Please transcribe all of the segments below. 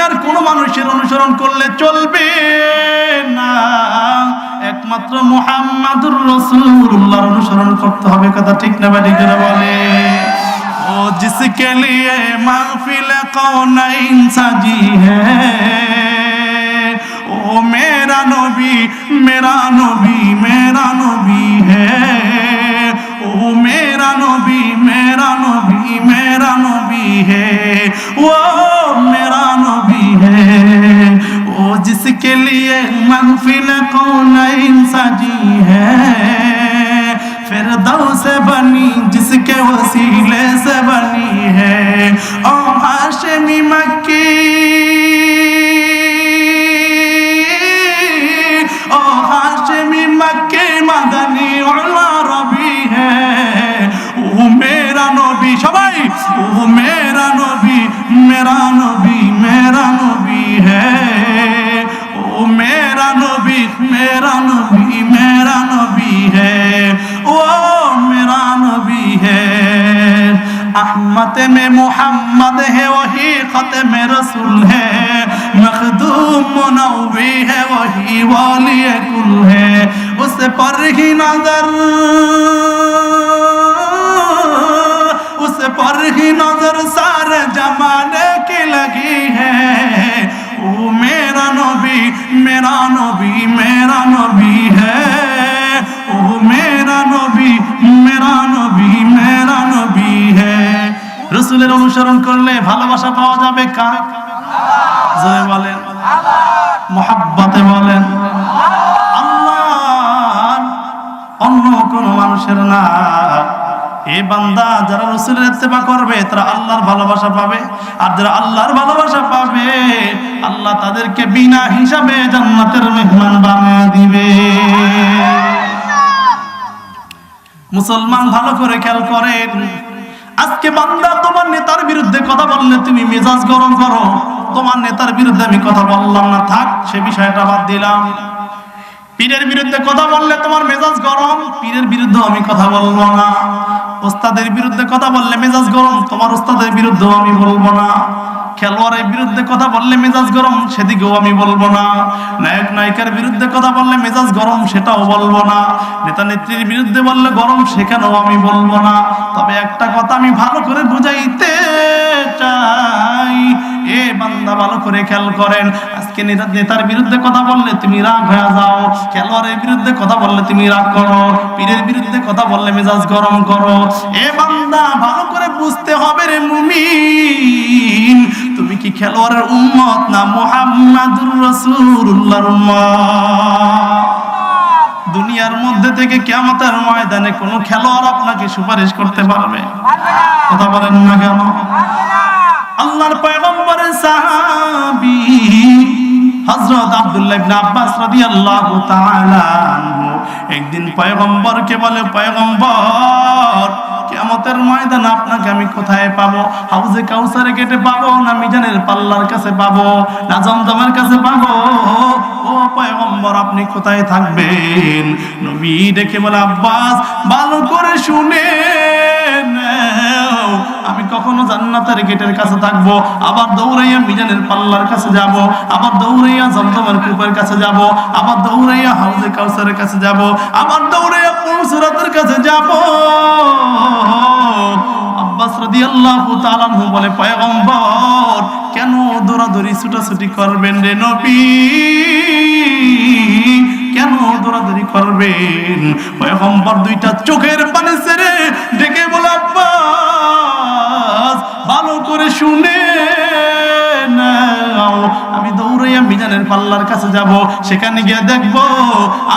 দুনিয়ার কোন মানুষের অনুসরণ করলে চলবে না, একমাত্র মুহাম্মাদুর রাসূলুল্লাহর অনুসরণ করতে হবে। কথা ঠিক না ঠিক করে বলে? ও জিসকে লিয়ে মাহফিল কৌনাইন সাজি হ্যায়, ও মেরা নবী মেরা নবী মেরা নবী হ্যায়, ও মেরা নবী মেরা নবী मेरा नबी है, वो मेरा नबी है, वो जिसके लिए महफिल कौनैन सजी है, फिरदौस बनी जिसके वसीले से बनी है, ओ हाशिमी मक्की, ओ हाशिमी मक्की मदनी उला रबी है, वो मेरा नबी सबाई, वो मेरा नबी मेरा नबी मेरा नबी है, वो मेरा नबी मेरा नबी मेरा नबी है, वो मेरा नबी है। अहमद में मोहम्मद है, वही खत्म रसूल है, मखदूम मुनव्वी है, वही वाली कुल है, उस पर ही नजर पर ही नजर सारे जमाने की लगी है, वो मेरा नबी मेरा नबी मेरा नबी है, वो मेरा नबी मेरा नबी मेरा नबी है। रसूलेर अनुसरण करले ভালোবাসা পাওয়া যাবে কার? জোরে বলেন, মুহাব্বতে বলেন, আল্লাহর, অন্য কোন মানুষের না। এই বান্দা যারা রাসূলের ইত্তেবা করবে তারা আল্লাহর ভালোবাসা পাবে, আর যারা আল্লাহর ভালোবাসা পাবে আল্লাহ তাদেরকে বিনা হিসাবে জান্নাতের মেহমান বানিয়ে দিবে। মুসলমান ভালো করে খেয়াল করেন, আজকে বান্দা তোমার নেতার বিরুদ্ধে কথা বললে তুমি মেজাজ গরম করো, তোমার নেতার বিরুদ্ধে আমি কথা বললাম না, থাক সে বিষয়টা বাদ দিলাম। পীরের বিরুদ্ধে কথা বললে তোমার মেজাজ গরম, পীরের বিরুদ্ধে আমি কথা বলবো না। ওস্তাদের বিরুদ্ধে কথা বললে মেজাজ গরম, তোমার ওস্তাদের বিরুদ্ধেও আমি বলবো না। খেলোয়াড়ের বিরুদ্ধে কথা বললে মেজাজ গরম, সেদিকেও আমি বলবো না। নায়ক নায়িকার বিরুদ্ধে কথা বললে মেজাজ গরম, সেটাও বলবো না। নেতা নেত্রীর বিরুদ্ধে বললে গরম, সেখানেও আমি বলবো না। তবে একটা কথা আমি ভালো করে বুঝাইতে চাই, এ বান্দা ভালো করে খেয়াল করেন, আজকে নেতার বিরুদ্ধে কথা বললে তুমি রাগ হয়ে যাও, খেলোয়াড়ের বিরুদ্ধে কথা বললে তুমি রাগ করো, পীরের বিরুদ্ধে কথা বললে মেজাজ গরম করো। এ বান্দা ভালো করে বুঝতে হবে রে মুমিন, তুমি কি খেলোয়াড়ের উম্মত না মুহাম্মাদুর রাসূলুল্লাহর উম্মত? দুনিয়ার মধ্যে থেকে কিয়ামতের ময়দানে কোনো খেলোয়াড় আপনাকে সুপারিশ করতে পারবে? কথা বলেন না কেন? আল্লাহর পয়গম্বরের সাহাবী হযরত আব্দুল্লাহ ইবনে আব্বাস রাদিয়াল্লাহু তাআলা আনহু একদিন পয়গম্বরকে বলে, পয়গম্বর কিয়ামতের ময়দানে আপনাকে আমি কোথায় পাবো? হাউজে কাউসারে গেটে পাবো, না মিজানের পাল্লার কাছে পাবো, না জমজমের কাছে পাবো? ও পয়গম্বর আপনি কোথায় থাকবেন? নবী ডেকে বলে, আব্বাস ভালো করে শুনে নাও, আমি কখনো জান্নাতের গেটের কাছে থাকবো, আবার দৌড়াইয়া মিজানের পাল্লার কাছে যাব, আবার দৌড়াইয়া জমজমের কূপের কাছে যাব, আবার দৌড়াইয়া হাউজে কাউসারের কাছে যাব, আবার দৌড়াইয়া পুরসুরাতের কাছে যাব। আব্বাস রাদিয়াল্লাহু তাআলা আনহু বলে, পয়গম্বর কেন দৌড়াদৌড়ি ছুটাছুটি করবেন রে নবী? কেন দৌড়াদৌড়ি করবেন? পয়গম্বর দুইটা চোখের পানি ছেড়ে ডেকে বলে, আব্বাস ভালো করে শুনে নাও, আমি দৌড়াইয়া মিজানের পাল্লার কাছে যাব, সেখানে গিয়ে দেখব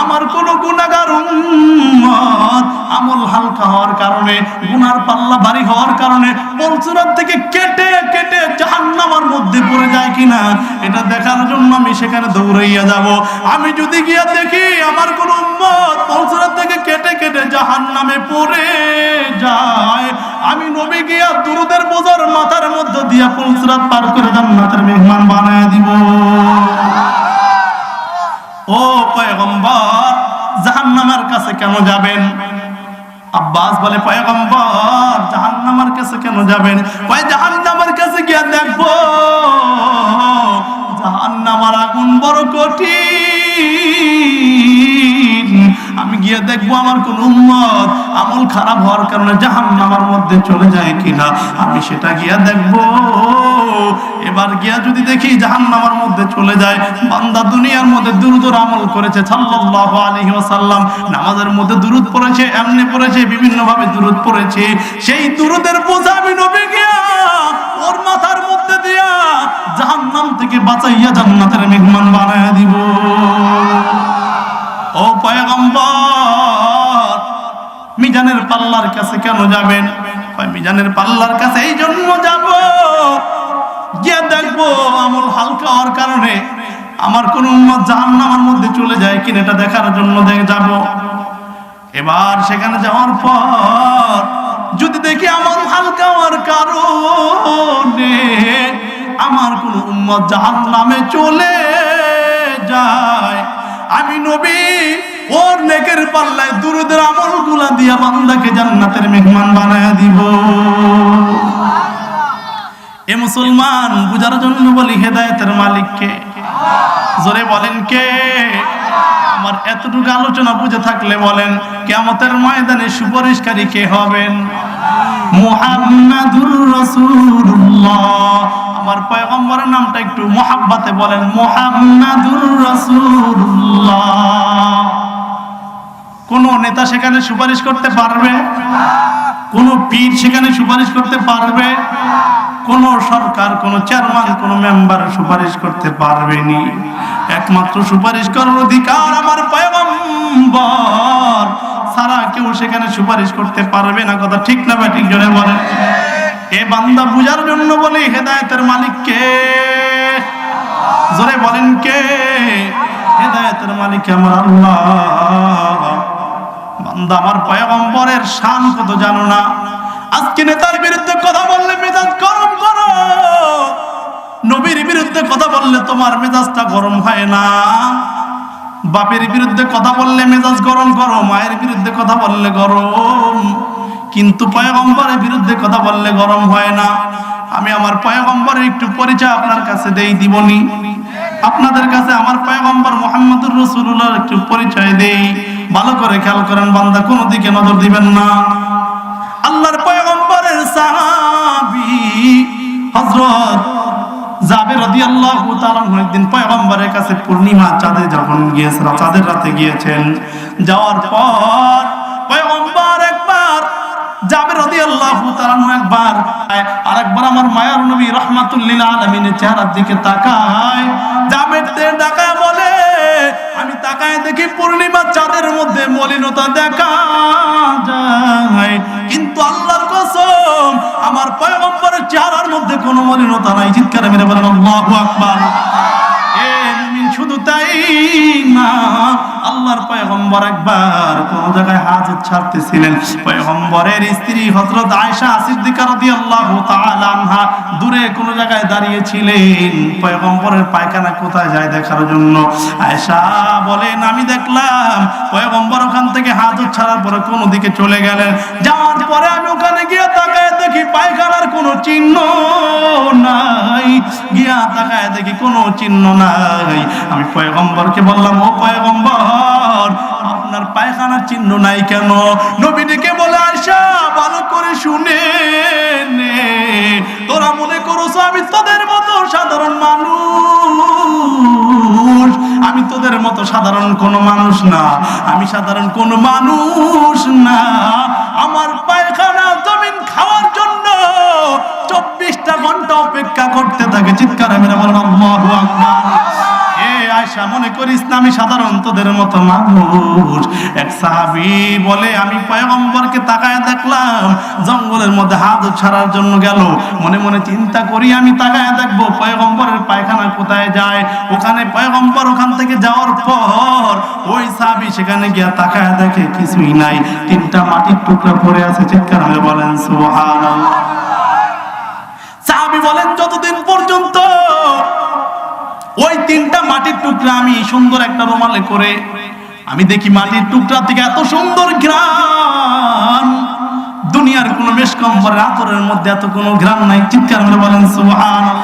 আমার কোন গুনাহগার উম্মত আমল হালকা হওয়ার কারণে, গুনার পাল্লা ভারী হওয়ার কারণে পলসুরাত থেকে কেটে কেটে জাহান্নামের মধ্যে পড়ে যায় কিনা, এটা দেখার জন্য আমি সেখানে দৌড়াইয়া যাব। আমি যদি গিয়া দেখি আমার কোন উম্মত পলসুরাত থেকে কেটে কেটে জাহান্নামে পড়ে যায়, আমি নবী গিয়া দুরুদের বোঝার মাথার মধ্যে দিয়া পলসুরাত পার করে জান্নাতের মেহমান বানায় দিব। ও পয়গম্বর জাহান্নামের কাছে কেন যাবেন? আব্বাস বলে, পয়গম্বর জাহান্নামের কাছে কেন যাবেন? কয় জাহান্নামের কাছে গিয়া দেখবো কঠিন। আমি গিয়ে দেখবো আমার কোন উম্মত আমল খারাপ হওয়ার কারণে জাহান্নামের মধ্যে চলে যায় কিনা, আমি সেটা গিয়া দেখবো। এবার গিয়া যদি দেখি জাহান্নামের মধ্যে চলে যায়, বান্দা দুনিয়ার মধ্যে দুরূদের আমল করেছে সাল্লাল্লাহু আলাইহি ওয়াসাল্লাম, নামাজের মধ্যে দুরূদ পড়েছে, এমনি পড়েছে, বিভিন্ন ভাবে দুরূদ পড়েছে, সেই দুরূদের বোঝা আমি নবী গিয়া ওর মাথার মধ্যে দিয়া জাহান্নাম থেকে বাঁচাইয়া জান্নাতের মেহমান বানায়া দিব। ও পয়গম্বর, মিজানের পাল্লার কাছে কেন যাবেন? মিজানের পাল্লার কাছে এই জন্য যাব, গিয়ে দেখবো আমল হালকা হওয়ার কারণে আমার কোন উম্মত জাহান্নামের মধ্যে চলে যায় কিনা এটা দেখার জন্য যাব। এবার সেখানে যাওয়ার পর যদি দেখি আমল হালকা হওয়ার কারণে আমার কোন উম্মত জাহান্নামে চলে যায়, আমি নবী ওর নেকের পাল্লায় দুরূদের আমলগুলা দিয়া বান্দাকে জান্নাতের মেহমান বানায়া দিব। এ মুসলমান, বুঝার জন্য বলি হেদায়েতের মালিক কে? জোরে বলেন কে? আমার এতটুকু আলোচনা বুঝে থাকলে বলেন কিয়ামতের ময়দানে সুপারিশকারী কে হবেন? মুহাম্মাদুর রাসূলুল্লাহ। আমার পয়গম্বরের নামটা একটু মুহাব্বতে বলেন, মুহাম্মাদুর রাসূলুল্লাহ। কোন নেতা সেখানে সুপারিশ করতে পারবে? কোন পীর সেখানে সুপারিশ করতে পারবে? কোন সরকার, কোন চেয়ারম্যান, কোন মেম্বার সুপারিশ করতে পারবেনি। একমাত্র সুপারিশ করার অধিকার আমার পয়গম্বর সারা কেউ সেখানে সুপারিশ করতে পারবে না। কথা ঠিক না বা ঠিক? জোরে বলেন। এ বান্দা বুঝার জন্য বলি হেদায়েতের মালিক কে? জোরে বলেন কে? হেদায়েতের মালিক আমার আল্লাহ। বান্দা আমার পয়গম্বরের শান কত জানো না? আজকে নেতার বিরুদ্ধে কথা বললে মেজাজ গরম করো, নবীর বিরুদ্ধে কথা বললে তোমার মেজাজটা গরম হয় না। বাপের বিরুদ্ধে কথা বললে মেজাজ গরম করো, মায়ের বিরুদ্ধে কথা বললে গরম, কিন্তু পয়গম্বরের বিরুদ্ধে কথা বললে গরম হয় না। আমি আমার পয়গম্বরের একটু পরিচয় আপনার কাছে দেই, দিবনি? আপনাদের কাছে আমার পয়গম্বর মুহাম্মদুর রাসূলুল্লাহর একটু পরিচয় দেই, ভালো করে খেয়াল করেন বান্দা, কোন দিকে নজর দিবেন না। আল্লাহর পয়গম্বরের সাহাবী হযরত জাবের রাদিয়াল্লাহু তাআলা একদিন পয়গম্বরের কাছে পূর্ণিমা চাঁদে যখন গিয়েছেন, চাঁদের রাতে গিয়েছেন, যাওয়ার পর পয়গম্বর একবার জাবের রাদিয়াল্লাহু তাআলা একবার আরেকবার আমার মায়ার নবী রাহমাতুল লিল আলামিনের চেহারার দিকে তাকায়, জাবের তাকায় বলে, আমি তাকায় দেখি পূর্ণিমা চাঁদের মধ্যে মলিনতা দেখা যায়, কিন্তু আল্লাহর কসম আমার পয়গম্বরের চেহারার মধ্যে কোনো মলিনতা নাই। চিৎকার মেরে বলেন আল্লাহু আকবার। এ মুমিন, শুধু তাই না, আল্লাহর পয়গম্বর একবার কোন জায়গায় হাজত ছাড়তেছিলেন, পয়গম্বরের স্ত্রী হযরত আয়েশা সিদ্দিকা রাদিয়াল্লাহু তাআলা আনহা দূরে কোন জায়গায় দাঁড়িয়ে ছিলেন পয়গম্বরের পায়খানা কোথায় যায় দেখার জন্য। আয়েশা বলেন, আমি দেখলাম পয়গম্বর ওখান থেকে হাজত ছাড়ার পরে কোন দিকে চলে গেলেন, যাওয়ার পরে আমি ওখানে গিয়ে তাকায় দেখি পায়খানার কোনো চিহ্ন নাই, গিয়া তাকায় দেখি কোনো চিহ্ন নাই। আমি পয়গম্বরকে বললাম, ও পয়গম্বর, আপনার পায়খানার চিহ্ন নাই কেন? নবীকে বলে, আয়েশা ভালো করে শুনে নে, তোরা মনে করছ আমি তোদের মতো সাধারণ মানুষ, আমি তোদের মতো সাধারণ কোনো মানুষ না, আমি সাধারণ কোনো মানুষ না। আমার পায়খানা জমিন খাওয়ার জন্য 24টা ঘন্টা অপেক্ষা করতে থাকে। চিৎকার মেরে বলেন আল্লাহু আকবার। আয়েশা, মনে করিস না আমি সাধারণ তোদের মতো মানুষ। এক সাহাবী বলে, আমি পয়গম্বরকে তাকায় দেখলাম জঙ্গলের মধ্যে হাজত ছাড়ার জন্য গেল, মনে মনে চিন্তা করি আমি তাকায় দেখবো পয়গম্বরের পায়খানা কোথায় যায়। ওখানে পয়গম্বর ওখান থেকে যাওয়ার পর ওই সাহাবী সেখানে গিয়া তাকায় দেখে কিছুই নাই, 3টা মাটির টুকরা পড়ে আছে। চিৎকার মেরে বলেন সুবহানাল্লাহ। সাহাবী বলেন, যতদিন পর্যন্ত ওই 3টা মাটির টুকরা আমি সুন্দর একটা রুমালে করে আমি দেখি মাটির টুকরা থেকে এত সুন্দর ঘ্রাণ, দুনিয়ার কোন মেশকম্বরের আতরের মধ্যে এত কোনো ঘ্রাণ নাই। চিৎকার করে বলেন সুবহানাল্লাহ।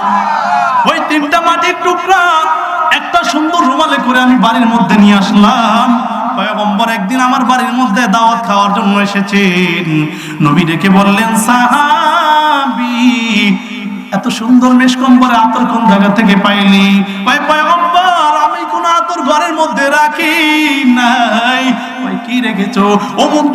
ওই 3টা মাটির টুকরা একটা সুন্দর রুমালে কোলে করে আমি বাড়ির মধ্যে নিয়ে আসলাম। পয়গম্বর একদিন আমার বাড়ির মধ্যে দাওয়াত খাওয়ার জন্য এসেছেন। নবী ডেকে বললেন, সাহাবী, এত সুন্দর মেশকম্বরে আতর কোন জায়গা থেকে পাইলি? পয়গম্বর, আমি কোন আতর ঘরের মধ্যে রাখি নাই। কি রেখেছো? অমুক